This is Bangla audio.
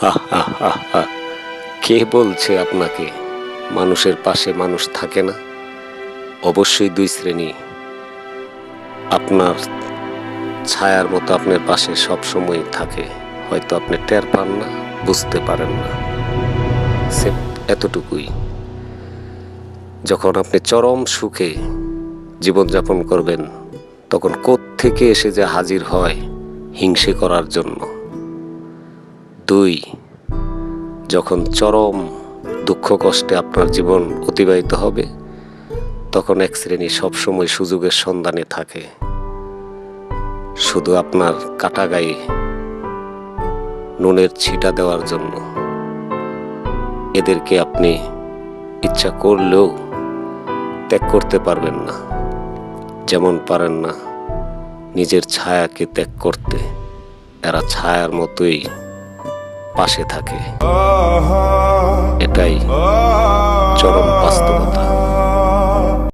হা হা হা হা। কে বলছে আপনাকে মানুষের পাশে মানুষ থাকে না? অবশ্যই দুই শ্রেণী। আপনার ছায়ার মতো আপনার পাশে সব সময় থাকে, হয়তো আপনি টের পান না, বুঝতে পারেন না। এতটুকুই। যখন আপনি চরম সুখে জীবনযাপন করবেন, তখন কোত্থেকে এসে যে হাজির হয় হিংসে করার জন্য। দুই, যখন চরম দুঃখ কষ্টে আপনার জীবন অতিবাহিত হবে, তখন এক শ্রেণী সবসময় সুযোগের সন্ধানে থাকে, শুধু আপনার কাটা গায়ে নুনের ছিটা দেওয়ার জন্য। এদেরকে আপনি ইচ্ছা করলেও ত্যাগ করতে পারবেন না, যেমন পারেন না নিজের ছায়াকে ত্যাগ করতে। এরা ছায়ার মতোই পাশে থাকে, এটাই চরম বাস্তবতা।